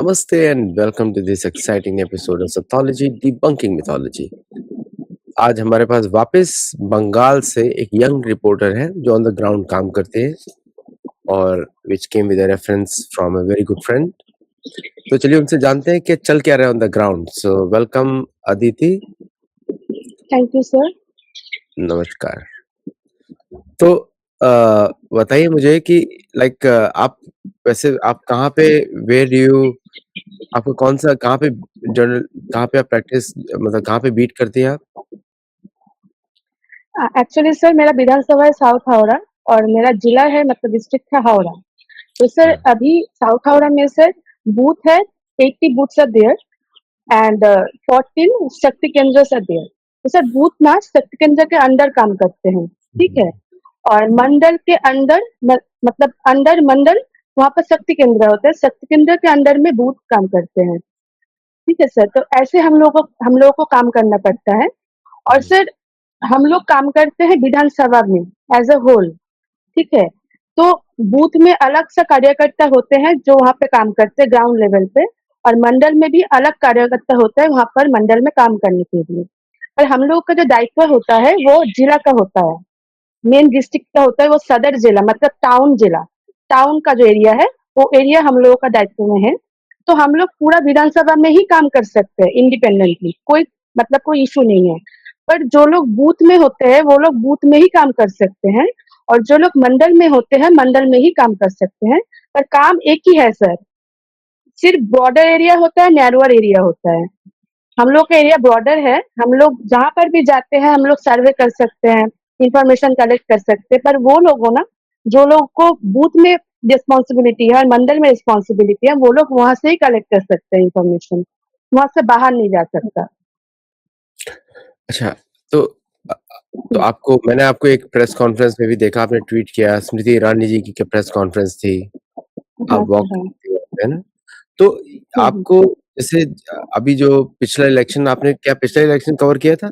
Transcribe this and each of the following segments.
Namaste and welcome to this exciting episode of Sathology Debunking Mythology. आज हमारे पास वापस बंगाल से एक यंग रिपोर्टर है जो ऑन द ग्राउंड काम करते हैं और which came with a reference from a very good friend. तो चलिए उनसे जानते हैं कि चल क्या रहा है on the ground. So welcome Aditi. Thank you sir. नमस्कार. तो बताइए मुझे कि लाइक आप वैसे आप कहाँ पे वेयर डू यू आपको कौन सा कहाँ पे जर्नल कहाँ पे आप प्रैक्टिस मतलब कहाँ पे बीट करती हैं आप? एक्चुअली सर मेरा विधानसभा है साउथ हावड़ा और मेरा जिला है मतलब डिस्ट्रिक्ट है हावड़ा. तो सर अभी साउथ हावड़ा में सर बूथ है 80 बूथ्स आर देयर एंड 14 शक्ति केंद्र आर देयर. तो सर बूथ ना शक्ति केंद्र के अंदर काम करते हैं, ठीक है, और मंडल के अंदर मतलब अंडर मंडल वहाँ पर शक्ति केंद्र होता है, शक्ति केंद्र के अंदर में बूथ काम करते हैं, ठीक है सर. तो ऐसे हम लोगों को काम करना पड़ता है. और सर हम लोग काम करते हैं विधानसभा में एज अ होल, ठीक है. तो बूथ में अलग से कार्यकर्ता होते हैं जो वहाँ पे काम करते हैं ग्राउंड लेवल पे, और मंडल में भी अलग कार्यकर्ता होता है वहाँ पर मंडल में काम करने के लिए. और हम लोग का जो दायित्व होता है वो जिला का होता है, मेन डिस्ट्रिक्ट का होता है, वो सदर जिला मतलब टाउन जिला, टाउन का जो एरिया है वो एरिया हम लोगों का दायित्व में है. तो हम लोग पूरा विधानसभा में ही काम कर सकते हैं इंडिपेंडेंटली, कोई मतलब कोई इशू नहीं है. पर जो लोग बूथ में होते हैं वो लोग बूथ में ही काम कर सकते हैं, और जो लोग मंडल में होते हैं मंडल में ही काम कर सकते हैं. पर काम एक ही है सर, सिर्फ बॉर्डर एरिया होता है, नैरोअर एरिया होता है. हम लोग का एरिया बॉर्डर है, हम लोग जहाँ पर भी जाते हैं हम लोग सर्वे कर सकते हैं, इंफॉर्मेशन कलेक्ट कर सकते हैं. पर वो लोग हो ना जो लोग को बूथ में रिस्पॉन्सिबिलिटी है और मंडल में रिस्पॉन्सिबिलिटी है, वो लोग वहां से ही कलेक्ट कर सकते हैं इंफॉर्मेशन, वहां से बाहर नहीं जा सकता. अच्छा, तो आपको मैंने आपको एक प्रेस कॉन्फ्रेंस में भी देखा, आपने ट्वीट किया, स्मृति ईरानी जी की प्रेस कॉन्फ्रेंस थी, आप वॉक है ना? तो आपको जैसे अभी जो पिछला इलेक्शन आपने क्या पिछला इलेक्शन कवर किया था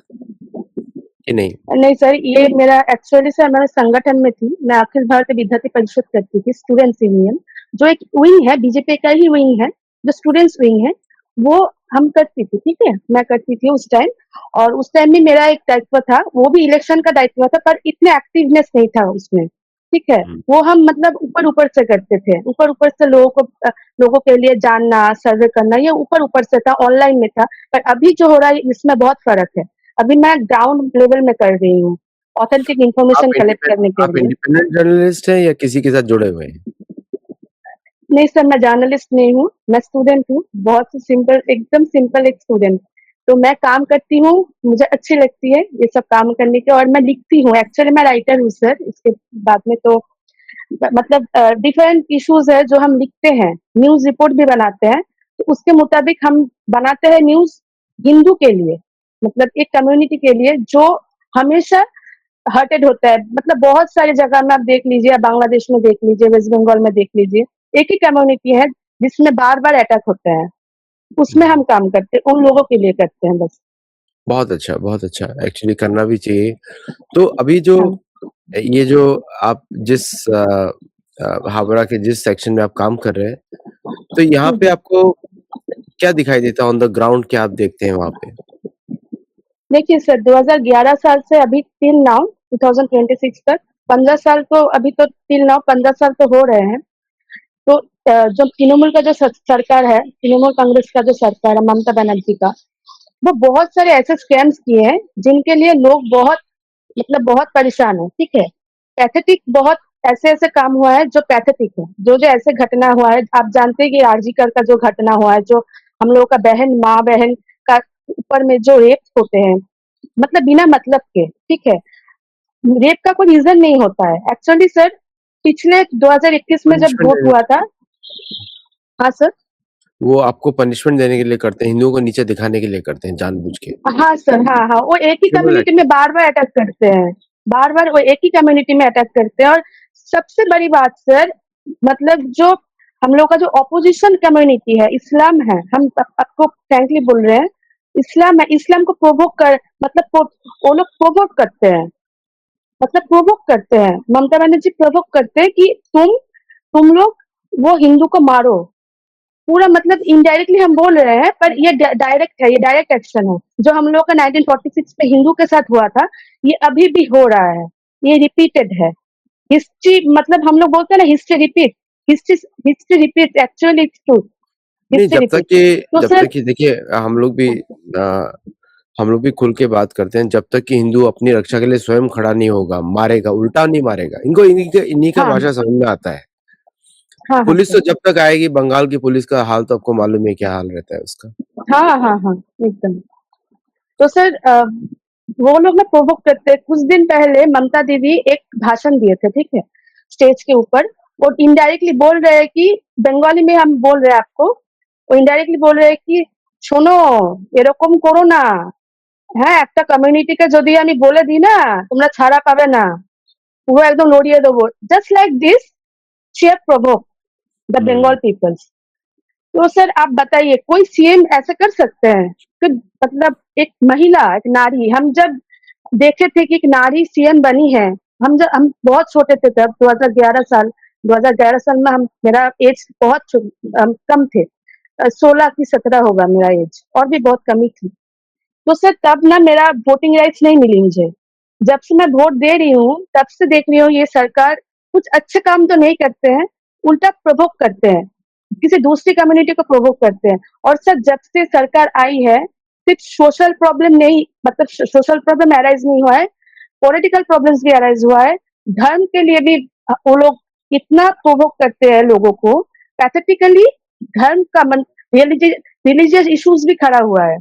कि नहीं? नहीं सर, ये मेरा एक्चुअली सर मैं संगठन में थी, मैं अखिल भारतीय विद्यार्थी परिषद करती थी, स्टूडेंट्स यूनियन, जो एक विंग है बीजेपी का ही विंग है, जो स्टूडेंट्स विंग है वो हम करती थी, ठीक है, मैं करती थी उस टाइम. और उस टाइम भी मेरा एक दायित्व था, वो भी इलेक्शन का दायित्व था, पर इतने एक्टिवनेस नहीं था उसमें, ठीक है. वो हम मतलब ऊपर ऊपर से करते थे, ऊपर ऊपर से लोगों के लिए जानना, सर्वे करना, ये ऊपर ऊपर से था, ऑनलाइन में था. पर अभी जो हो रहा है इसमें बहुत फर्क है. अभी मैं ग्राउंड लेवल में कर रही हूँ, ऑथेंटिक इंफॉर्मेशन कलेक्ट करने के आप लिए. इंडिपेंडेंट जर्नलिस्ट हैं या किसी के साथ जुड़े हुए हैं? नहीं सर, मैं जर्नलिस्ट नहीं हूँ, मैं स्टूडेंट हूँ, बहुत सिंपल, एकदम सिंपल एक स्टूडेंट. तो मैं काम करती हूँ, मुझे अच्छी लगती है ये सब काम करने की, और मैं लिखती हूँ, एक्चुअली मैं राइटर हूँ सर. इसके बाद में तो मतलब डिफरेंट इश्यूज है जो हम लिखते हैं, न्यूज रिपोर्ट भी बनाते हैं, तो उसके मुताबिक हम बनाते हैं न्यूज हिंदू के लिए, मतलब एक कम्युनिटी के लिए जो हमेशा हर्टेड होता है. मतलब बहुत सारी जगह में आप देख लीजिए, बांग्लादेश में देख लीजिए, वेस्ट बंगाल में देख लीजिए, एक ही कम्युनिटी है जिसमें बार बार अटैक होता है, उसमें हम काम करते हैं, उन लोगों के लिए करते हैं बस. बहुत अच्छा, बहुत अच्छा, एक्चुअली करना भी चाहिए. तो अभी जो ये जो आप जिस हावड़ा के जिस सेक्शन में आप काम कर रहे हैं, तो यहाँ पे आपको क्या दिखाई देता है ऑन द ग्राउंड, क्या आप देखते हैं वहाँ पे? देखिए सर, 2011 साल से अभी टिल नाउ 2026 तक 15 साल, तो अभी तो टिल नाउ 15 साल तो हो रहे हैं. तो जो तृणमूल का जो सरकार है, तृणमूल कांग्रेस का जो सरकार है ममता बनर्जी का, वो बहुत सारे ऐसे स्कैम्स किए हैं जिनके लिए लोग बहुत मतलब बहुत परेशान है, ठीक है. पैथेटिक, बहुत ऐसे ऐसे काम हुआ है जो पैथेटिक है, जो ऐसे घटना हुआ है. आप जानते हैं कि आरजी कर का जो घटना हुआ है, जो हम लोगों का बहन माँ बहन का ऊपर में जो रेप होते हैं, मतलब बिना मतलब के, ठीक है. रेप का कोई रीजन नहीं होता है एक्चुअली सर. पिछले 2021 में जब वोट हुआ था. हाँ सर. वो आपको पनिशमेंट देने के लिए करते हैं, हिंदुओं को नीचे दिखाने के लिए करते हैं जानबूझ के. हाँ सर, हाँ हाँ, वो एक ही कम्युनिटी में बार बार अटैक करते हैं, बार बार वो एक ही कम्युनिटी में अटैक करते हैं. और सबसे बड़ी बात सर, मतलब जो हम लोग का जो ऑपोजिशन कम्युनिटी है, इस्लाम है, हम आपको फ्रैंकली बोल रहे हैं, इस्लाम है, इस्लाम को प्रोवोक कर मतलब वो लोग प्रोवोक करते हैं, मतलब प्रोवोक करते हैं, ममता बनर्जी प्रोवोक करते हैं कि तुम लोग वो हिंदू को मारो, पूरा मतलब इनडायरेक्टली हम बोल रहे हैं, पर ये डायरेक्ट है, ये डायरेक्ट एक्शन है। जो हम लोग का 1946 में हिंदू के साथ हुआ था, ये अभी भी हो रहा है, ये रिपीटेड है। हिस्ट्री मतलब हम लोग बोलते हैं ना, history repeat, history history repeat, actually it's true, नहीं, हिस्ट्री रिपीट। तो जब सर, तक कि देखिए अ, हम लोग भी खुल के बात करते हैं, जब तक कि हिंदू अपनी रक्षा के लिए स्वयं खड़ा नहीं होगा, मारेगा, उल्टा नहीं मारेगा। इनको इन्हीं का हाँ, भाषा समझ में आता है। हाँ, हाँ पुलिस सर। तो जब तक आएगी, बंगाल की पुलिस का हाल तो आपको मालूम है क्या हाल रहता है उसका। हाँ, हाँ, हाँ, एकदम। तो सर वो लोग ना प्रोवोक करते हैं। कुछ दिन पहले ममता दीदी एक भाषण दिए थे, ठीक है, स्टेज के ऊपर। वो इनडायरेक्टली बोल रहे हैं कि, बंगाली में हम बोल रहे हैं आपको, वो इनडायरेक्टली बोल रहे हैं कि শোনো, এরকম করো না, হ্যাঁ, একটা কমিউনিটিকে যদি আমি বলে দিই না, তোমরা ছাড়া পাবে না, পুরো একদম লড়িয়ে দেবো। Just like this, she have provoked the hmm. Bengal peoples। तो सर आप बताइए, कोई सीएम ऐसे कर सकते हैं कि मतलब एक महिला, एक नारी, हम जब देखे थे कि एक नारी सीएम बनी है, हम बहुत छोटे थे तब, 2011 साल, 2011 साल में हम, मेरा एज बहुत कम थे, 16 की 17 होगा मेरा एज, और भी बहुत कम ही थी। तो सर तब ना मेरा वोटिंग राइट्स नहीं मिली मुझे। जब से मैं वोट दे रही हूँ, तब से देख रही हूँ ये सरकार कुछ अच्छे काम तो नहीं करते हैं, उल्टा प्रोवोक करते हैं, किसी दूसरी कम्युनिटी को प्रोवोक करते हैं। और सर जब से सरकार आई है, सिर्फ सोशल प्रॉब्लम नहीं, मतलब सोशल प्रॉब्लम अराइज नहीं हुआ है, पॉलिटिकल प्रॉब्लम्स भी अराइज हुआ है, धर्म के लिए भी वो लोग इतना प्रोवोक करते हैं लोगों को, पैथेटिकली धर्म का मन, रिलीजियस इश्यूज भी खड़ा हुआ है,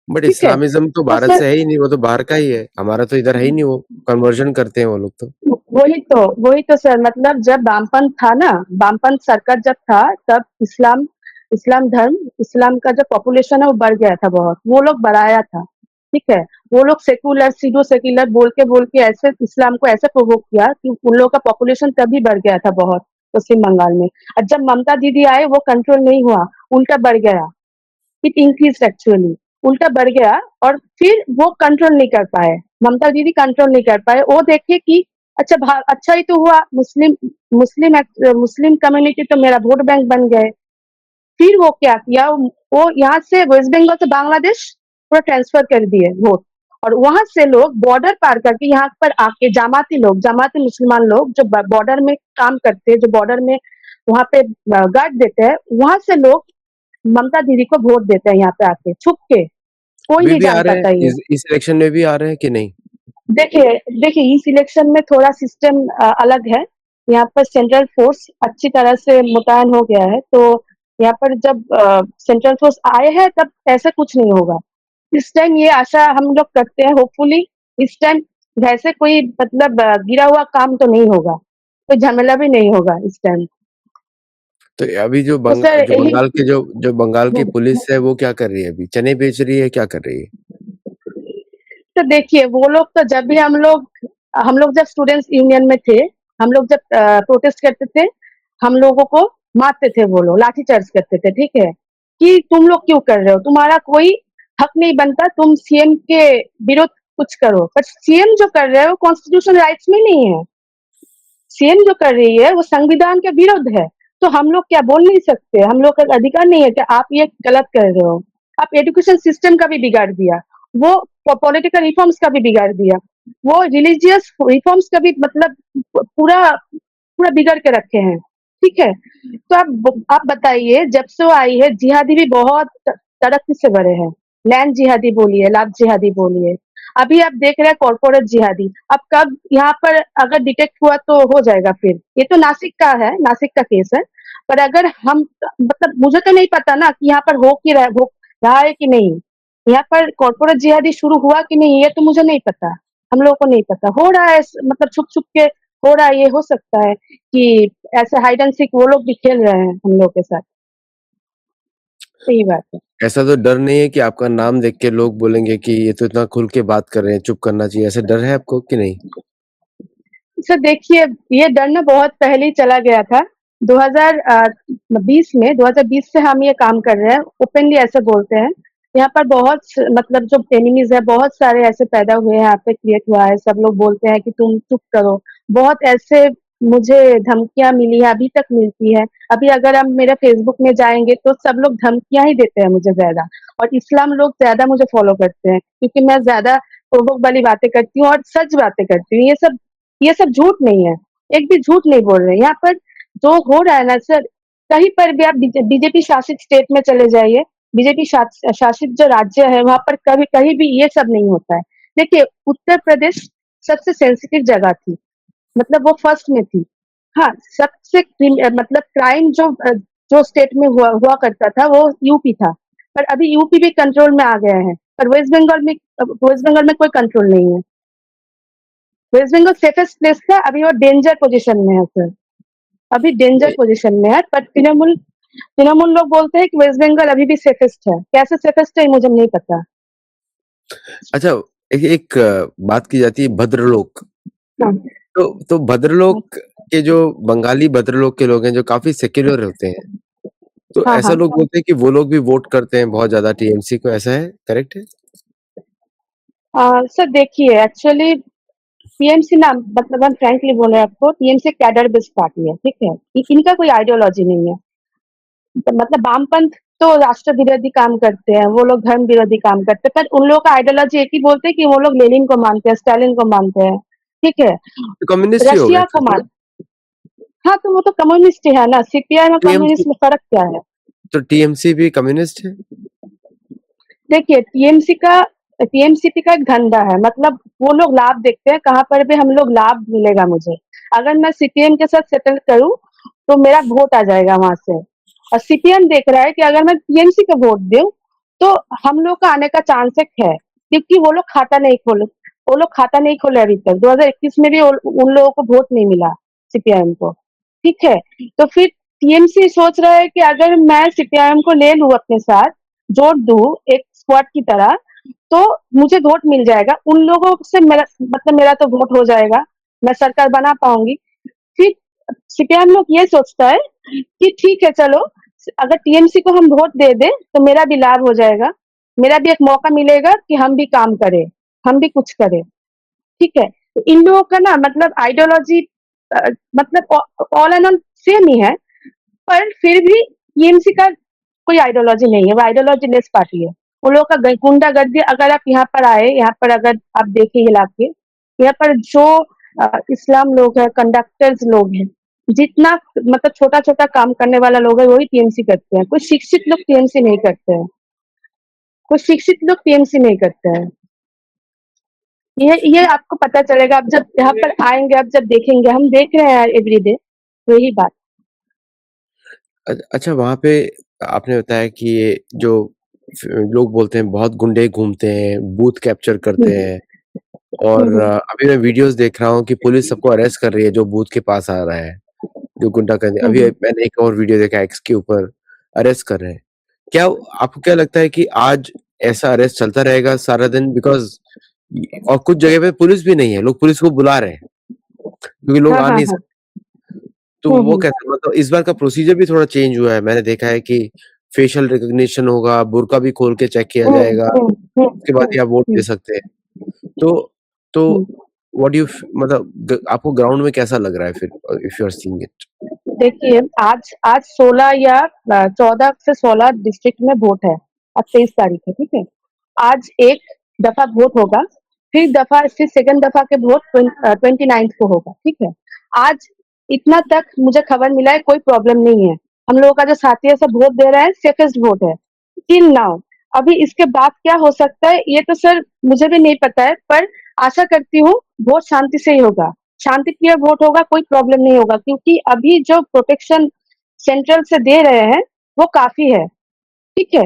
बट ठीक है। इस्लामिज़्म तो तो भारत सर से है ही नहीं, वो तो बाहर का ही है। हमारा तो इधर है ही नहीं वो, कन्वर्जन करते हैं वो लोग तो। वही तो सर, मतलब जब वामपंथ था ना, वामपंथ सरकार जब था, तब इस्लाम, इस्लाम धर्म, इस्लाम का जो पॉपुलेशन है वो बढ़ गया था बहुत, वो लोग बढ़ाया था, ठीक है। वो लोग सेकुलर, सीडो सेकुलर बोल के ऐसे इस्लाम को ऐसे प्रोवोक किया कि उन लोगों का पॉपुलेशन तभी बढ़ गया था बहुत, पश्चिम बंगाल में। और जब ममता दीदी आए, वो कंट्रोल नहीं हुआ, उल्टा बढ़ गया, इट इंक्रीज एक्चुअली, उल्टा बढ़ गया। और फिर वो कंट्रोल नहीं कर पाए, ममता दीदी कंट्रोल नहीं कर पाए। वो देखे कि अच्छा अच्छा ही तो हुआ, मुस्लिम मुस्लिम मुस्लिम कम्युनिटी तो मेरा वोट बैंक बन गए। फिर वो क्या किया, वो यहाँ से वेस्ट बंगाल से बांग्लादेश पूरा ट्रांसफर कर दिए वोट। और वहां से लोग बॉर्डर पार करके यहाँ पर आके, जामाती लोग, जामाती मुसलमान लोग जो बॉर्डर में काम करते हैं, जो बॉर्डर में वहां पे गार्ड देते हैं, वहां से लोग ममता दीदी को वोट देते हैं यहाँ पे आके, छुप के, कोई अभी नहीं भी आ जान रहे हैं, पाता ये। इस इलेक्शन में भी आ रहे हैं कि नहीं? देखिए देखिए इस इलेक्शन में थोड़ा सिस्टम अलग है। यहाँ पर सेंट्रल फोर्स अच्छी तरह से मुतयन हो गया है, तो यहाँ पर जब सेंट्रल फोर्स आए हैं, तब ऐसा कुछ नहीं होगा। इस टाइम ये आशा हम लोग करते हैं, होपफुली इस टाइम वैसे कोई मतलब गिरा हुआ काम तो नहीं होगा, कोई झमेला भी नहीं होगा इस टाइम। तो अभी तो सर जो यही, बंगाल के जो बंगाल की पुलिस है, वो क्या कर रही है अभी? चने बेच रही है, क्या कर रही है? तो देखिए वो लोग तो, जब भी हम लोग जब स्टूडेंट्स यूनियन में थे, हम लोग जब प्रोटेस्ट करते थे, हम लोगों को मारते थे, वो लोग लाठी चार्ज करते थे, ठीक है, कि तुम लोग क्यों कर रहे हो, तुम्हारा कोई हक नहीं बनता, तुम सीएम के विरुद्ध कुछ करो। पर सीएम जो कर रहे हैं वो कॉन्स्टिट्यूशन राइट्स में नहीं है, सीएम जो कर रही है वो संविधान के विरुद्ध है। तो हम लोग क्या बोल नहीं सकते, हम लोग का अधिकार नहीं है कि आप ये गलत कर रहे हो। आप एजुकेशन सिस्टम का भी बिगाड़ दिया, वो पॉलिटिकल रिफॉर्म्स का भी बिगाड़ दिया, वो रिलीजियस रिफॉर्म्स का भी मतलब पूरा पूरा बिगड़ के रखे हैं, ठीक है। तो आप बताइए, जब से वो आई है, जिहादी भी बहुत तरक्की से बढ़े हैं। लैंड जिहादी बोलिए, लाभ जिहादी बोलिए, अभी आप देख रहे हैं कॉर्पोरेट जिहादी। अब कब यहाँ पर अगर डिटेक्ट हुआ तो हो जाएगा फिर। ये तो नासिक का है, नासिक का केस है। पर अगर हम, मतलब मुझे तो नहीं पता ना कि यहाँ पर हो रहा है कि नहीं, यहाँ पर कॉर्पोरेट जिहादी शुरू हुआ कि नहीं, ये तो मुझे नहीं पता, हम लोगों को नहीं पता। हो रहा है मतलब छुप छुप के हो रहा है, ये हो सकता है कि ऐसे हाइड एंड सीक वो लोग भी खेल रहे हैं हम लोग के साथ, सही बात है। ऐसा तो डर नहीं है कि आपका नाम देख के लोग बोलेंगे कि ये तो इतना खुल के बात कर रहे हैं, चुप करना चाहिए, ऐसा डर है आपको कि नहीं? सर देखिए, ये डर ना बहुत पहले ही चला गया था। 2020 से हम ये काम कर रहे हैं, ओपनली ऐसे बोलते हैं। यहाँ पर मतलब जो एनिमीज है, बहुत सारे ऐसे पैदा हुए हैं, यहाँ पे क्रिएट हुआ है, सब लोग बोलते हैं कि तुम चुप करो। बहुत ऐसे मुझे धमकियाँ मिली है, अभी तक मिलती है। अभी अगर आप मेरे फ़ेसबुक में जाएँगे तो सब लोग धमकियाँ ही देते हैं मुझे ज़्यादा, और इस्लाम लोग ज़्यादा मुझे फ़ॉलो करते हैं, क्योंकि मैं ज़्यादा प्रोवोक वाली बातें करती हूँ और सच बातें करती हूँ। ये सब झूठ नहीं है, एक भी झूठ नहीं बोल रहे हैं। यहाँ पर जो हो रहा है ना सर, कहीं पर भी आप बीजेपी शासित स्टेट में चले जाइए, बीजेपी शासित जो राज्य है, वहाँ पर कभी कहीं भी ये सब नहीं होता है। देखिए, उत्तर प्रदेश सबसे सेंसिटिव जगह थी, मतलब वो फर्स्ट में थी। हाँ, सबसे मतलब क्राइम जो स्टेट में हुआ हुआ करता था वो यूपी था। पर अभी यूपी भी कंट्रोल में आ गया है। पर वेस्ट बंगाल में कोई कंट्रोल नहीं है। वेस्ट बंगाल सेफेस्ट प्लेस था, अभी वो डेंजर पोजीशन में है सर। अभी डेंजर ए पोजीशन में है, पर तृणमूल तृणमूल लोग बोलते हैं कि वेस्ट बंगाल अभी भी सेफेस्ट है। कैसे सेफेस्ट है ये मुझे नहीं पता। अच्छा, एक एक बात की जाती है भद्रलोक। हाँ, तो भद्रलोक के जो बंगाली भद्रलोक के लोग हैं जो काफ़ी सेक्युलर होते हैं, तो हाँ, ऐसा हाँ। लोग बोलते हैं कि वो लोग भी वोट करते हैं बहुत ज़्यादा टीएमसी को, ऐसा है, करेक्ट है? सर देखिए, एक्चुअली टीएमसी ना, मतलब हम फ्रैंकली बोले आपको, टीएमसी कैडर बेस्ड पार्टी है, ठीक है? इनका कोई आइडियोलॉजी नहीं है। तो मतलब वामपंथ तो राष्ट्र विरोधी काम करते हैं, वो लोग धर्म विरोधी काम करते हैं, पर उन लोगों का आइडियोलॉजी एक ही बोलते हैं कि वो लोग लेनिन को मानते हैं, स्टालिन को मानते हैं, ठीक है? तो कम्युनिस्ट ही हो गए रशिया फिर को तो। मान हाँ, तो वो तो कम्युनिस्ट ही है ना, सीपीआई और टीएमसी कम्युनिस्ट में फ़र्क क्या है? तो टीएमसी भी कम्युनिस्ट है? देखिए, टीएमसीपी का एक धंधा है, मतलब वो लोग लाभ देखते हैं, कहाँ पर भी हम लोग लाभ मिलेगा मुझे। अगर मैं सीपीएम के साथ सेटल करूँ, तो मेरा वोट आ जाएगा वहाँ से। और सीपीएम देख रहा है कि अगर मैं टीएमसी को वोट दूँ, तो हम लोग का आने का चांस एक है, क्योंकि वो लोग खाता नहीं खोले अभी तक। 2021 में भी उन लोगों को वोट नहीं मिला, सीपीआईएम को, ठीक है? तो फिर टीएमसी सोच रहा है कि अगर मैं सीपीआईएम को ले लूँ अपने साथ, जोड़ दूँ एक स्क्वाड की तरह, तो मुझे वोट मिल जाएगा। उन लोगों से मेरा तो वोट हो जाएगा, मैं सरकार बना पाऊँगी। फिर सीपीआईएम लोग ये सोचता है कि ठीक है चलो, अगर टीएमसी को हम वोट दे दें, तो मेरा भी लाभ हो जाएगा। मेरा भी एक मौका मिलेगा कि हम भी काम करें, हम भी कुछ करें, ठीक है? तो इन लोगों का ना मतलब आइडियोलॉजी मतलब ऑल एंड ऑल सेम ही है, पर फिर भी टीएमसी का कोई आइडियोलॉजी नहीं है, वो आइडियोलॉजी लेस पार्टी है। उन लोगों का गुंडागर्दी, अगर आप यहाँ पर आए, यहाँ पर अगर आप देखें हिला के, यहाँ पर जो इस्लाम लोग हैं, कंडक्टर्स लोग हैं, जितना मतलब छोटा-छोटा काम करने वाला लोग है, वही टीएमसी करते हैं। कोई शिक्षित लोग टीएमसी नहीं करते हैं। कोई शिक्षित लोग टीएमसी नहीं करते हैं। ये आपको पता चलेगा, आप जब यहाँ पर आएँगे, आप जब देखेंगे, हम देख रहे हैं एवरीडे, वही बात। अच्छा, वहाँ पे आपने बताया कि ये जो फ लोग बोलते हैं बहुत गुंडे घूमते हैं, बूथ कैप्चर हुँ, करते हुँ। हैं, हुँ, और हुँ। अभी मैं वीडियोज़ देख रहा हूँ कि पुलिस सबको अरेस्ट कर रही है जो बूथ के पास आ रहा है, जो गुंडागर्दी। हुँ, अभी हुँ। मैंने एक और वीडियो देखा एक्स के ऊपर, अरेस्ट कर रहे हैं। क्या आपको क्या लगता है कि आज ऐसा अरेस्ट चलता रहेगा सारा दिन? बिकॉज़ और कुछ जगह पे पुलिस भी नहीं है, लोग पुलिस को बुला रहे हैं, क्योंकि लोग हाँ, आ हाँ, नहीं हाँ। सकते। तो हुँ, वो हुँ। कैसे, मतलब इस बार का प्रोसीजर भी थोड़ा चेंज हुआ है। मैंने देखा है कि फेशियल रिकॉग्निशन होगा, बुर्का भी खोल के चेक किया हुँ, जाएगा, हुँ, हुँ, उसके बाद हुँ, ही आप वोट दे हुँ, सकते हैं। तो तो हुँ। व्हाट डू यू फ मतलब आपको ग्राउंड में कैसा लग रहा है फिर, if you are seeing it? देखिए, आज आज 16 या 14 से 16 डिस्ट्रिक्ट में वोट है। आज 23 तारीख है, ठीक है? आज एक दफ़ा वोट होगा, फिर सेकंड दफ़ा के वोट 29th को होगा, ठीक है? आज इतना तक मुझे खबर मिला है, कोई प्रॉब्लम नहीं है। हम लोगों का जो साथी है सब वोट दे रहा है, सेफेस्ट वोट है, टिल नाउ। अभी इसके बाद क्या हो सकता है, ये तो सर मुझे भी नहीं पता है, पर आशा करती हूँ वोट शांति से ही होगा। शांतिप्रिय वोट होगा, कोई प्रॉब्लम नहीं होगा, क्योंकि अभी जो प्रोटेक्शन सेंट्रल से दे रहे हैं, वो काफ़ी है, ठीक है?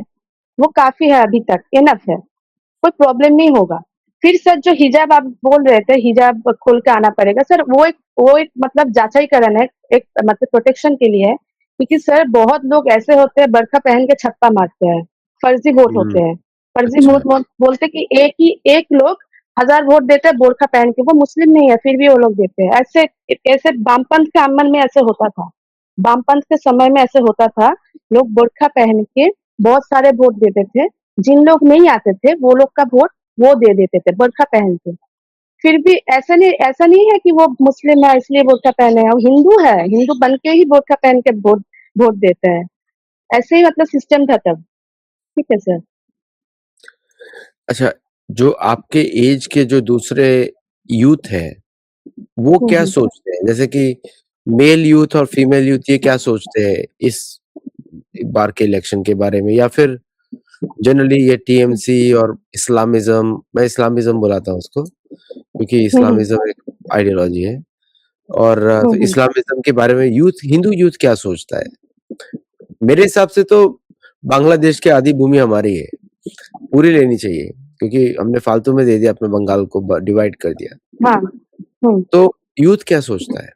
वो काफ़ी है अभी तक, इनफ है, कोई प्रॉब्लम नहीं होगा। फिर सर जो हिजाब आप बोल रहे थे, हिजाब खोल के आना पड़ेगा, सर वो एक मतलब जांचाईकरण है, एक मतलब प्रोटेक्शन के लिए है, क्योंकि सर बहुत लोग ऐसे होते हैं बर्का पहन के छक्का मारते हैं, फर्जी वोट हुँ, होते हैं। फर्जी अच्छा। वोट बोलते कि एक लोग 1000 वोट देते हैं बुर्का पहन के, वो मुस्लिम नहीं है, फिर भी वो लोग देते हैं। ऐसे ऐसे वामपंथ के अमल में ऐसे होता था। वामपंथ के समय में ऐसे होता था, लोग बुर्का पहन के बहुत सारे वोट देते थे। जिन लोग नहीं आते थे, वो लोग का वोट वो दे देते थे बुर्का पहन के। फिर भी ऐसा नहीं है कि वो मुस्लिम है इसलिए बुर्का पहने हैं, वो हिंदू है, हिंदू बन के ही बुर्का पहन के वोट वोट देते हैं। ऐसे ही मतलब सिस्टम था तब। ठीक है सर। अच्छा, जो आपके एज के जो दूसरे यूथ हैं, वो हुँ, क्या हुँ। सोचते हैं? जैसे कि मेल यूथ और फीमेल यूथ ये क्या सोचते हैं इस बार के इलेक्शन के बारे में? या फिर जनरली ये टीएमसी और इस्लामिज़्म, मैं इस्लामिज़्म बुलाता हूँ उसको, क्योंकि हुँ, हुँ। इस्लामिज़्म एक आइडियोलॉजी है। और हुँ, तो हुँ। इस्लामिज़्म के बारे में हिंदू यूथ क्या सोचता है? मेरे हिसाब से तो बांग्लादेश की आधी भूमि हमारी है, पूरी लेनी चाहिए, क्योंकि हमने फालतू में दे दिया, अपने बंगाल को डिवाइड कर दिया। हाँ। हुँ। तो यूथ क्या सोचता है?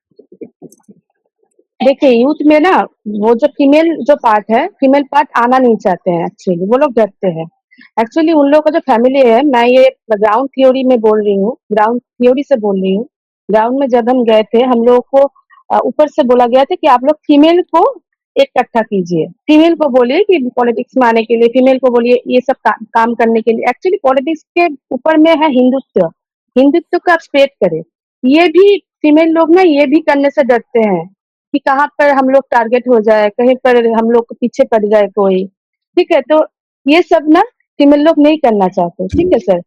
देखिए यूथ में ना वो जो पार्ट है, फीमेल पार्ट आना नहीं चाहते हैं एक्चुअली, वो लोग डरते हैं। एक्चुअली उन लोगों का जो फैमिली है, मैं ये ग्राउंड थ्योरी में बोल रही हूँ, ग्राउंड थ्योरी से बोल रही हूँ। ग्राउंड में जब हम गए थे, हम लोगों को ऊपर से बोला गया था कि आप लोग फीमेल को इकट्ठा कीजिए। फीमेल को बोलिए कि पॉलिटिक्स में आने के लिए, फीमेल को बोलिए ये सब काम करने के लिए। एक्चुअली पॉलिटिक्स के ऊपर में है हिंदुत्व। हिंदुत्व को आप स्प्रेड करें। ये भी फीमेल लोग ना ये भी करने से डरते हैं कि कहाँ पर हम लोग टारगेट हो जाए, कहीं पर हम लोग को पीछे पड़ जाए कोई। ठीक है? तो ये सब ना फीमेल लोग नहीं करना चाहते। ठीक है सर?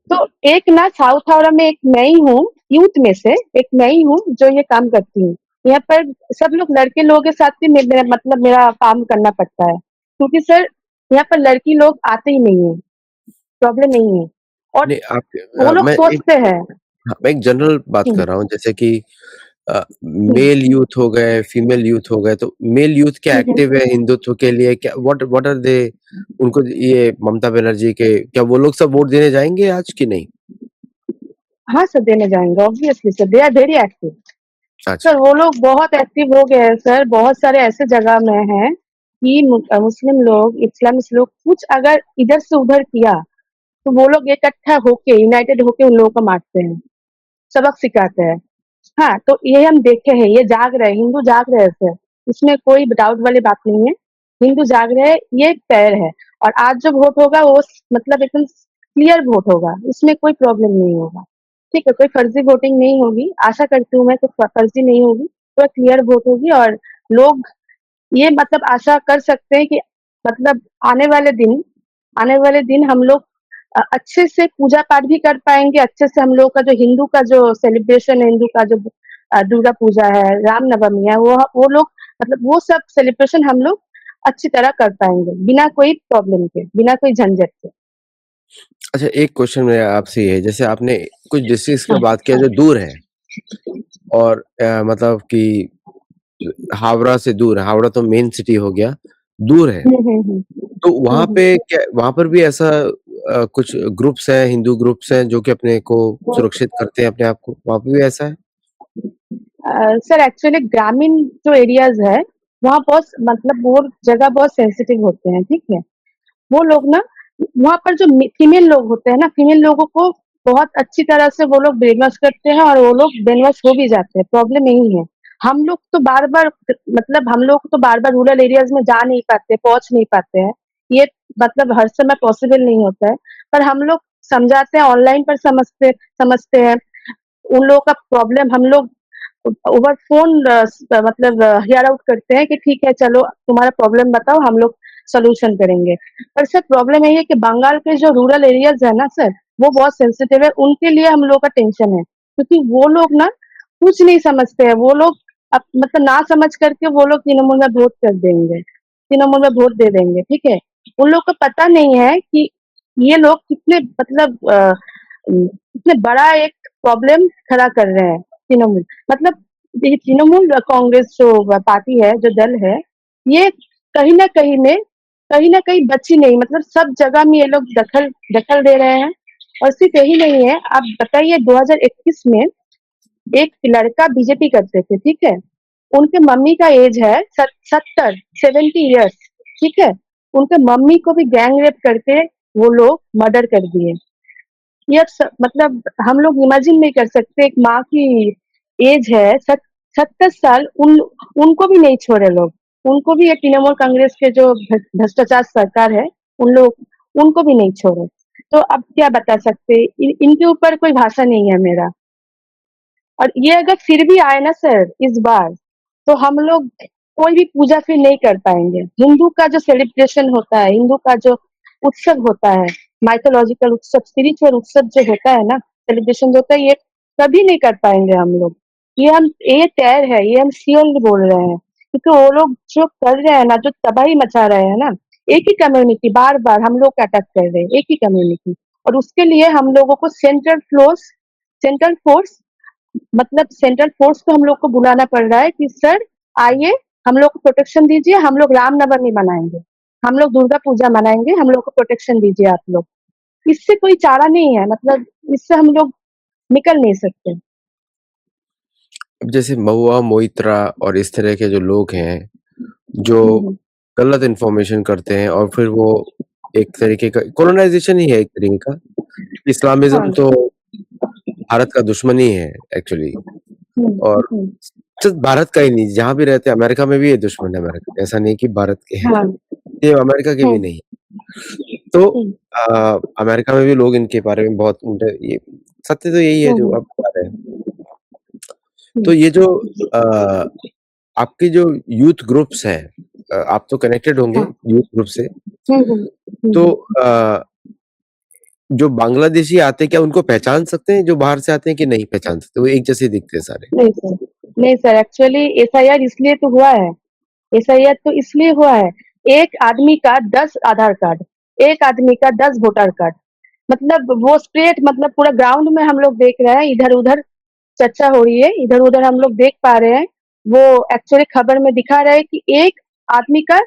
तो एक ना साउथ हावड़ा में एक मैं ही हूँ, यूथ में से एक मैं ही हूँ जो ये काम करती हूँ। यहाँ पर सब लोग लड़के लोगों के साथ भी मेरा काम करना पड़ता है। क्योंकि सर यहाँ पर लड़की लोग आते ही नहीं है, प्रॉब्लम नहीं है। और नहीं, आप वो लोग मैं एक सोचते हैं। हाँ, मैं एक जनरल बात हुँ, कर रहा हूँ, जैसे कि हुँ, मेल यूथ हो गए, फीमेल यूथ हो गए, तो मेल यूथ क्या हुँ, हुँ। एक्टिव है हिंदुत्व के लिए? क्या व्हाट व्हाट आर दे, उनको ये ममता बनर्जी के क्या वो लोग सब वोट देने जाएँगे आज कि नहीं? हाँ सर, देने जाएँगे obviously sir, they are very active. अच्छा। सर वो लोग बहुत एक्टिव हो गए हैं सर, बहुत सारे ऐसे जगह में हैं कि मुस्लिम लोग, इस्लामिस्ट लोग कुछ अगर इधर से उधर किया, तो वो लोग इकट्ठा होके, यूनाइटेड होके उन लोगों को मारते हैं, सबक सिखाते हैं। हाँ, तो ये हम देखे हैं, ये जाग रहे हैं, हिंदू जाग रहे हैं सर, इसमें कोई डाउट वाली बात नहीं है। हिंदू जाग रहे हैं, ये तय है। और आज जो वोट होगा वो मतलब एकदम क्लियर वोट होगा, इसमें कोई प्रॉब्लम नहीं होगा। ठीक है, कोई फर्जी वोटिंग नहीं होगी, आशा करती हूँ मैं कि फर्जी नहीं होगी, पूरा क्लियर वोट होगी और लोग ये मतलब आशा कर सकते हैं कि मतलब आने वाले दिन हम लोग अच्छे से पूजा पाठ भी कर पाएँगे, अच्छे से हम लोग का जो हिंदू का जो सेलिब्रेशन है, हिंदू का जो दुर्गा पूजा है, रामनवमी है, वो लोग मतलब वो सब सेलिब्रेशन हम लोग अच्छी तरह कर पाएँगे, बिना कोई प्रॉब्लम के, बिना कोई झंझट के। अच्छा, एक क्वेश्चन मेरा आपसे ये है, जैसे आपने कुछ डिस्ट्रिक्ट्स का हाँ। बात किया जो दूर हैं और मतलब कि हावड़ा से दूर है, हावड़ा तो मेन सिटी हो गया, दूर है। हुँ, हुँ, हुँ। तो हुँ, वहाँ हुँ। पे क्या वहाँ पर भी ऐसा कुछ ग्रुप्स हैं, हिंदू ग्रुप्स हैं जो कि अपने को सुरक्षित करते हैं अपने आप को, वहाँ पे भी ऐसा है? सर एक्चुअली ग्रामीण जो एरियाज़ है, वहाँ बहुत मतलब वो जगह बहुत सेंसिटिव होते हैं, ठीक है? वो लोग ना वहाँ पर जो फीमेल लोग होते हैं ना, फीमेल लोगों को बहुत अच्छी तरह से वो लोग ब्रेन वॉश करते हैं और वो लोग ब्रेन वॉश हो भी जाते हैं, प्रॉब्लम यही है। हम लोग तो बार-बार मतलब हम लोग तो बार-बार रूरल एरियाज़ में जा नहीं पाते, पहुँच नहीं पाते हैं। ये मतलब हर समय पॉसिबल नहीं होता है, पर हम लोग समझाते हैं, ऑनलाइन पर समझते हैं। उन लोगों का प्रॉब्लम हम लोग ओवर फ़ोन मतलब हियर आउट करते हैं कि ठीक है चलो तुम्हारा प्रॉब्लम बताओ हम लोग सॉल्यूशन करेंगे। पर सर प्रॉब्लम यही है कि बंगाल के जो रूरल एरियाज़ है ना सर, वो बहुत सेंसिटिव है, उनके लिए हम लोगों का टेंशन है। क्योंकि वो लोग ना कुछ नहीं समझते हैं, वो लोग मतलब ना समझ करके वो लोग तृणमूल में वोट कर देंगे, तृणमूल में वोट दे देंगे, ठीक है? उन लोग को पता नहीं है कि ये लोग कितने मतलब कितने बड़ा एक प्रॉब्लम खड़ा कर रहे हैं तृणमूल। मतलब देखिए तृणमूल कांग्रेस जो पार्टी है, जो दल है, ये कहीं न कहीं में कहीं न कहीं बची नहीं मतलब सब जगह में ये लोग दखल दखल दे रहे हैं। और सिर्फ यही नहीं है, आप बताइए 2021 में एक लड़का बीजेपी करते थे, ठीक है? उनके मम्मी का एज है 70 70 इयर्स, ठीक है? उनके मम्मी को भी गैंग रेप करके वो लोग मर्डर कर दिए। ये अब मतलब हम लोग इमेजिन नहीं कर सकते एक माँ की एज है 70 साल उनको भी नहीं छोड़े लोग। उनको भी ये तृणमूल कांग्रेस के जो भ्रष्टाचार सरकार है, उन लोग उनको भी नहीं छोड़े। तो अब क्या बता सकते, इनके ऊपर कोई भाषा नहीं है मेरा। और ये अगर फिर भी आए ना सर इस बार, तो हम लोग कोई भी पूजा फिर नहीं कर पाएंगे। हिंदू का जो सेलिब्रेशन होता है, हिंदू का जो उत्सव होता है, माइथोलॉजिकल उत्सव, स्पिरिचुअल उत्सव जो होता है ना, सेलिब्रेशन जो होता है, ये कभी नहीं कर पाएंगे हम लोग। ये तय है, ये हम श्योरली बोल रहे हैं, क्योंकि वो लोग जो कर रहे हैं ना, जो तबाही मचा रहे हैं ना, एक ही कम्युनिटी बार बार हम लोग अटैक कर रहे हैं, एक ही कम्युनिटी। और उसके लिए हम लोगों को सेंट्रल फोर्स, मतलब सेंट्रल फोर्स को हम लोग को बुलाना पड़ रहा है कि सर आइए, हम लोग को प्रोटेक्शन दीजिए, हम लोग रामनवमी मनाएंगे, हम लोग दुर्गा पूजा मनाएंगे, हम लोग को प्रोटेक्शन दीजिए आप लोग। इससे कोई चारा नहीं है, मतलब इससे हम लोग निकल नहीं सकते। अब जैसे महुआ, मोइत्रा और इस तरह के जो लोग हैं, जो हम्म। गलत इन्फॉर्मेशन करते हैं और फिर वो एक तरीके का कोलोनाइजेशन ही है एक तरीके का। हाँ। इस्लामिज़्म तो भारत का दुश्मन ही है एक्चुअली। और हम्म। सिर्फ भारत का ही नहीं, जहाँ भी रहते हैं, अमेरिका में भी ये दुश्मन है अमेरिका के, ऐसा नहीं कि भारत के हैं, हाँ। ये अमेरिका के भी हम्म। नहीं। तो हम्म। अमेरिका में भी लोग इनके बारे में बहुत उल्टे, ये सत्य तो यही है जो हम्म। आप बता रहे हैं। तो हम्म। ये जो अ, आपके जो यूथ ग्रुप्स हैं, आप तो कनेक्टेड होंगे हाँ। यूथ ग्रुप से, हम्म। तो जो बांग्लादेशी आते हैं, क्या उनको पहचान सकते हैं जो बाहर से आते हैं कि नहीं पहचान सकते? वो एक जैसे दिखते हैं सारे। नहीं सर, नहीं सर, एक्चुअली एसआईआर इसलिए तो हुआ है, एसआईआर तो इसलिए हुआ है, एक आदमी का 10 आधार कार्ड, एक आदमी का 10 वोटर कार्ड, मतलब वो स्प्रेड, मतलब पूरा ग्राउंड में हम लोग देख रहे हैं, इधर उधर चर्चा हो रही है, इधर उधर हम लोग देख पा रहे हैं। वो एक्चुअली खबर में दिखा रहा है कि एक आदमी का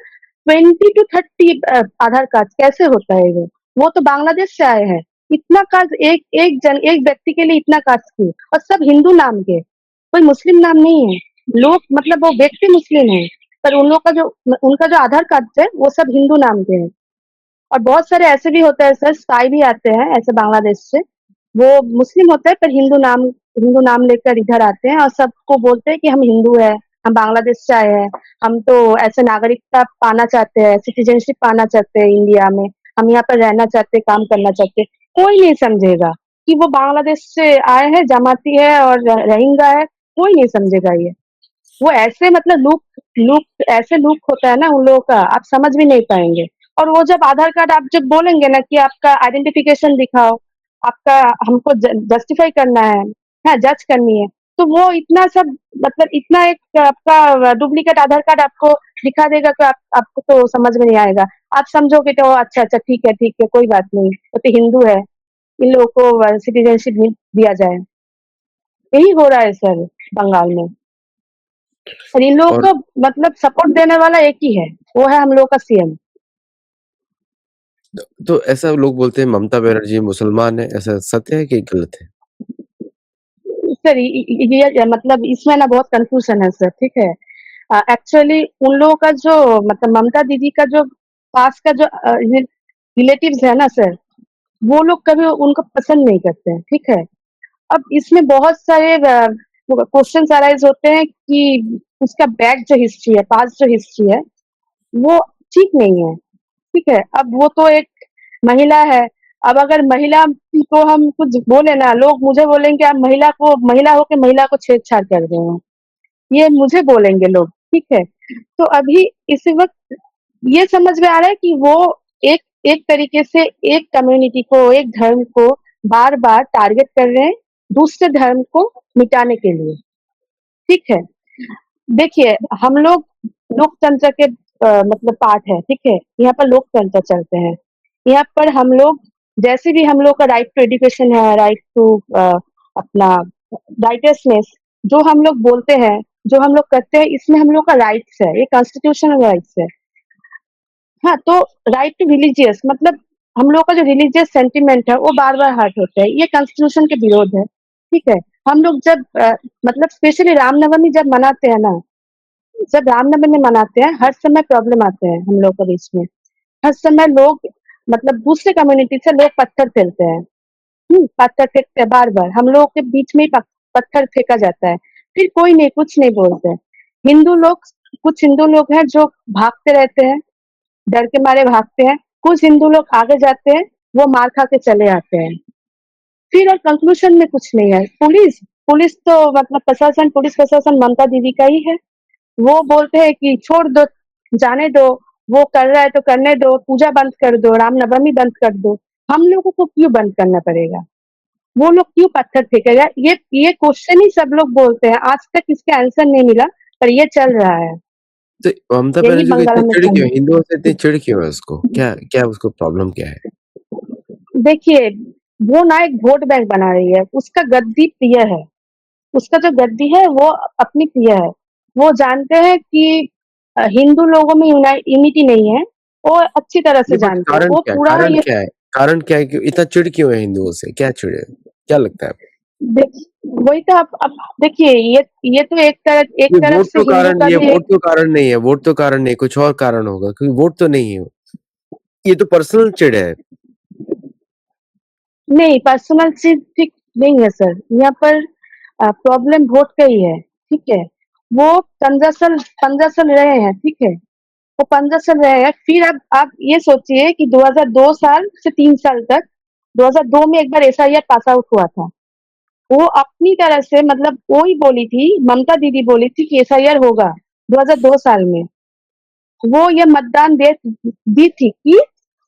20 to 30 आधार कार्ड कैसे होता है। वो तो बांग्लादेश से आए हैं, इतना कास्ट, एक व्यक्ति के लिए इतना कास्ट क्यों, और सब हिंदू नाम के, कोई मुस्लिम नाम नहीं है। लोग, मतलब वो व्यक्ति मुस्लिम है, पर उन लोग का जो, उनका जो आधार कार्ड है वो सब हिंदू नाम के हैं। और बहुत सारे ऐसे भी होते हैं सर, स्पाई भी आते हैं ऐसे बांग्लादेश से, वो मुस्लिम होते हैं पर हिंदू नाम लेकर इधर आते हैं और सबको बोलते हैं कि हम हिंदू है, हम बांग्लादेश से आए हैं, हम तो ऐसे नागरिकता पाना चाहते हैं, सिटीजनशिप पाना चाहते हैं इंडिया में, हम यहाँ पर रहना चाहते हैं, काम करना चाहते हैं। कोई नहीं समझेगा कि वो बांग्लादेश से आए हैं, जमाती है और रोहिंग्या है, कोई नहीं समझेगा ये। वो ऐसे, मतलब लूप लूप ऐसे लूप होता है ना उन लोगों का, आप समझ भी नहीं पाएंगे। और वो जब आधार कार्ड आप जब बोलेंगे ना कि आपका आइडेंटिफिकेशन दिखाओ, आपका, हमको जस्टिफाई करना है जज करनी है, तो वो इतना सब, मतलब इतना एक आपका डुप्लीकेट आधार कार्ड आपको दिखा देगा कि आपको तो समझ में नहीं आएगा। आप समझोगे तो अच्छा अच्छा, ठीक है, कोई बात नहीं, वो तो हिंदू है, इन लोगों को सिटीजनशिप दिया जाए। यही हो रहा है सर बंगाल में। और इन लोगों और को, मतलब सपोर्ट देने वाला एक ही है, वो है हम लोग का सीएम। तो ऐसा लोग बोलते हैं ममता बनर्जी मुसलमान है, ऐसा सत्य है कि गलत है? सर ये मतलब इसमें ना बहुत कंफ्यूजन है सर, ठीक है। एक्चुअली उन लोगों का जो, मतलब ममता दीदी का जो पास का जो रिलेटिव्स है ना सर, वो लोग कभी उनको पसंद नहीं करते हैं, ठीक है। अब इसमें बहुत सारे क्वेश्चन अराइज होते हैं कि उसका बैक जो हिस्ट्री है, पास जो हिस्ट्री है, वो ठीक नहीं है, ठीक है। अब वो तो एक महिला है, अब अगर महिला को हम कुछ बोले ना, लोग मुझे बोलेंगे आप महिला को, महिला हो के महिला को छेड़छाड़ कर रहे हो, ये मुझे बोलेंगे लोग, ठीक है। तो अभी इस वक्त ये समझ में आ रहा है कि वो एक एक तरीके से एक कम्युनिटी को, एक धर्म को बार बार टारगेट कर रहे हैं, दूसरे धर्म को मिटाने के लिए, ठीक है। देखिए, हम लोग लोकतंत्र के मतलब पार्ट है, ठीक है, यहाँ पर लोकतंत्र चलते हैं, यहाँ पर हम लोग, जैसे भी हम लोग का राइट टू एजुकेशन है, राइट टू अपना राइटसनेस, जो हम लोग बोलते हैं, जो हम लोग करते हैं, इसमें हम लोग का राइट्स है, ये कॉन्स्टिट्यूशनल राइट्स है। हाँ, तो राइट टू रिलीजियस, मतलब हम लोग का जो रिलीजियस सेंटिमेंट है वो बार बार हर्ट होता है, ये कॉन्स्टिट्यूशन के विरोध है, ठीक है। हम लोग जब मतलब स्पेशली रामनवमी जब मनाते हैं ना, जब रामनवमी मनाते हैं, हर समय प्रॉब्लम आते हैं हम लोग के बीच में, हर समय लोग, मतलब दूसरे कम्युनिटी से लोग पत्थर फेंकते हैं, पत्थर फेंकते हैं बार बार, हम लोग के बीच में ही पत्थर फेंका जाता है, फिर कोई नहीं, कुछ नहीं बोलते हैं। हिंदू लोग, कुछ हिंदू लोग हैं जो भागते रहते हैं, डर के मारे भागते हैं, कुछ हिंदू लोग आगे जाते हैं, वो मार खा के चले आते हैं। फिर और कंक्लूजन में कुछ नहीं है। पुलिस पुलिस तो मतलब प्रशासन, पुलिस प्रशासन ममता दीदी का ही है। वो बोलते हैं कि छोड़ दो, जाने दो, वो कर रहा है तो करने दो, पूजा बंद कर दो, रामनवमी बंद कर दो। हम लोगों को क्यों बंद करना पड़ेगा? वो लोग क्यों पत्थर फेंकेगा? ये क्वेश्चन ही सब लोग बोलते हैं। आज तक इसका आंसर नहीं मिला, पर ये चल रहा है। तो ममता यही बनर्जी को बंगाल इतनी में चिढ़ चल क्यों रहा है? हिंदुओं से इतनी चिढ़ क्यों है उसको? क्या क्या उसको प्रॉब्लम क्या है? है। देखिए, वो ना एक वोट बैंक बना रही है। उसका गद्दी प्रिय है। उसका जो गद्दी है वो अपनी प्रिय है। वो जानते हैं कि हिंदू लोगों में यूनिटी नहीं है। वो अच्छी तरह से नहीं, बट जानते हैं। कारण वो क्या है? पूरा कारण ये क्या है? कारण क्या है कि इतना चिढ़ क्यों है हिंदुओं से? क्या चिढ़ है? क्या लगता है आपको? वही तो आप अब देखिए, ये तो एक तरफ से हिंदू का ये भी वोट एक तो कारण नहीं है, वोट तो कारण नहीं, कुछ और कारण होगा क्योंकि वोट तो नहीं है। ये तो पर्सनल चिढ़ है। नहीं, पर्सनल चीज ठीक नहीं है सर। यहाँ पर प्रॉब्लम वोट का ही है। ठीक है, वो 15 साल रहे हैं। ठीक है, वो 15 साल रहे हैं। फिर अब आप ये सोचिए कि 2002 साल से 3 साल तक, 2002 में एक बार एसआईआर पास आउट हुआ था। वो अपनी तरह से मतलब वो ही बोली थी, ममता दीदी बोली थी कि एसआईआर होगा 2002 साल में। वो ये मतदान दे दी थी कि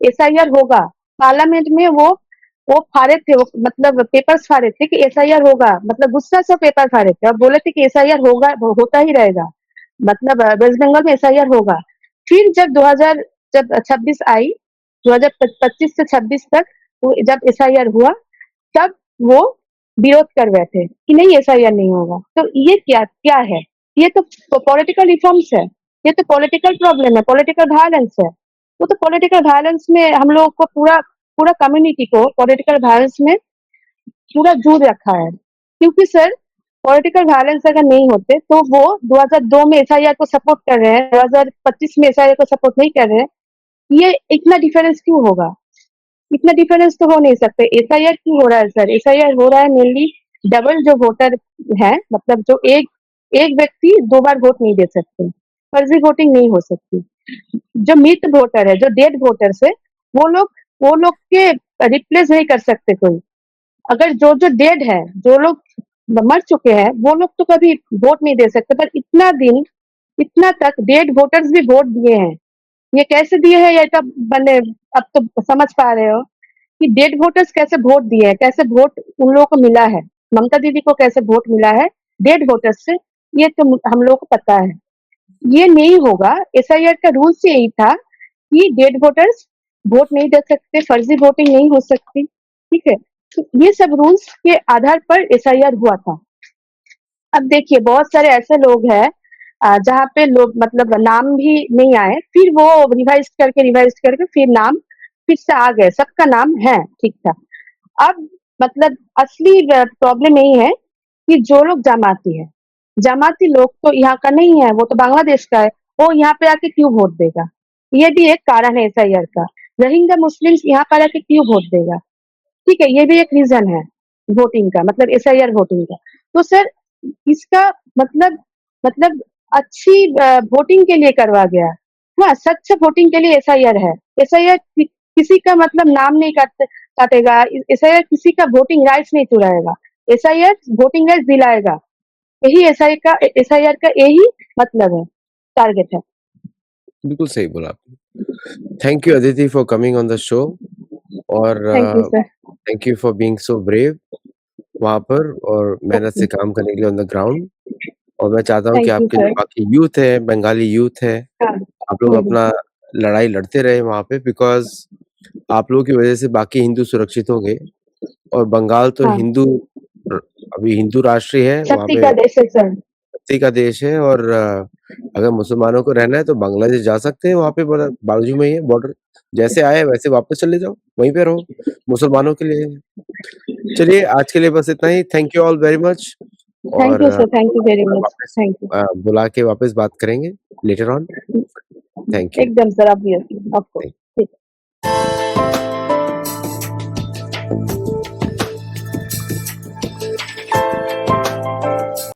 एसआईआर होगा। पार्लियामेंट में वो फाड़े थे, वो मतलब पेपर्स फाड़े थे कि एसआईआर होगा, मतलब गुस्सा से पेपर फाड़े थे और बोले थे कि एसआईआर होगा, होता ही रहेगा। मतलब वेस्ट बंगाल में एसआईआर होगा। फिर जब 26 आई, 2025 से 26 तक जब एसआईआर हुआ, तब वो विरोध कर बैठे कि नहीं एसआईआर नहीं होगा। तो ये क्या क्या है? ये तो पॉलिटिकल रिफॉर्म्स है। ये तो पॉलिटिकल प्रॉब्लम है, पॉलिटिकल वायलेंस है। वो तो पॉलिटिकल वायलेंस में हम लोग को पूरा पूरा कम्युनिटी को पॉलिटिकल वायलेंस में पूरा जूझ रखा है। क्योंकि सर, पॉलिटिकल वायलेंस अगर नहीं होते तो वो 2002 में एसआईआर को सपोर्ट कर रहे हैं, 2025 में एसआईआर को सपोर्ट नहीं कर रहे हैं। ये इतना डिफरेंस क्यों होगा? इतना डिफरेंस तो हो नहीं सकते। एसआईआर क्यों हो रहा है सर? एसआईआर हो रहा है मेनली डबल जो वोटर है, मतलब जो एक एक व्यक्ति 2 बार वोट नहीं दे सकते, फर्जी वोटिंग नहीं हो सकती। जो मृत वोटर है, जो डेड वोटर्स है, वो लोग के रिप्लेस नहीं कर सकते कोई। अगर जो जो डेड है, जो लोग मर चुके हैं, वो लोग तो कभी वोट नहीं दे सकते। पर इतना तक डेड वोटर्स भी वोट दिए हैं। ये कैसे दिए हैं, ये तो बने अब तो समझ पा रहे हो कि डेड वोटर्स कैसे वोट दिए हैं, कैसे वोट उन लोगों को मिला है, ममता दीदी को कैसे वोट मिला है डेड वोटर्स से। ये तो हम लोगों को पता है। ये नहीं होगा। एसआईआर का रूल्स यही था कि डेड वोटर्स वोट नहीं दे सकते, फर्जी वोटिंग नहीं हो सकती। ठीक है, तो ये सब रूल्स के आधार पर एसआईआर हुआ था। अब देखिए, बहुत सारे ऐसे लोग हैं जहाँ पे लोग मतलब नाम भी नहीं आए, फिर वो रिवाइज करके फिर नाम फिर से आ गए, सबका नाम है ठीक ठाक। अब मतलब असली प्रॉब्लम यही है कि जो लोग जमाती लोग तो यहाँ का नहीं है, वो तो बांग्लादेश का है। वो यहाँ पे आके क्यों वोट देगा? ये भी एक कारण है एसआईआर का। रोहिंग्या मुस्लिम्स यहाँ पर आके क्यों वोट देगा? ठीक है, ये भी एक रीजन है वोटिंग का, मतलब एसआईआर वोटिंग का। तो सर, इसका मतलब मतलब अच्छी वोटिंग के लिए करवा गया। हाँ, सच वोटिंग के लिए एसआईआर है। एसआईआर किसी का मतलब नाम नहीं काटेगा। एसआईआर किसी का वोटिंग राइट्स नहीं चुराएगा। एसआईआर वोटिंग राइट्स दिलाएगा। यही एसआईआर का यही मतलब है, टारगेट है। बिल्कुल सही बोला आपने। Thank you Aditi for coming on the show और thank you sir. Thank you for being so brave वहाँ पर और मेहनत ओके, से काम करने के लिए ऑन द ग्राउंड। और मैं चाहता हूँ कि थैंक यू आपके जो सर। बाकी यूथ है, बंगाली यूथ है, हाँ, आप लोग अपना लड़ाई लड़ते रहे वहाँ पे बिकॉज़ आप लोगों की वज़ह से बाकी हिंदू सुरक्षित होंगे और बंगाल तो हाँ, र अभी हिंदू राष्ट्र ही है, वहाँ शक्ति पे का देश है सर। शक्ति का देश है और अगर मुसलमानों को रहना है तो बांग्लादेश जा सकते हैं, वहाँ पे बाजू में ही है बॉर्डर। जैसे आए वैसे वापस चले जाओ, वहीं पे रहो, मुसलमानों के लिए। चलिए आज के लिए बस इतना ही। Thank you all very much thank और you sir, thank you very मैं मच। वापस थैंक यू। बुला के वापस बात करेंगे लेटर ऑन। Thank you. एकदम सर, ऑब्वियसली, ऑफ कोर्स। ठीक है।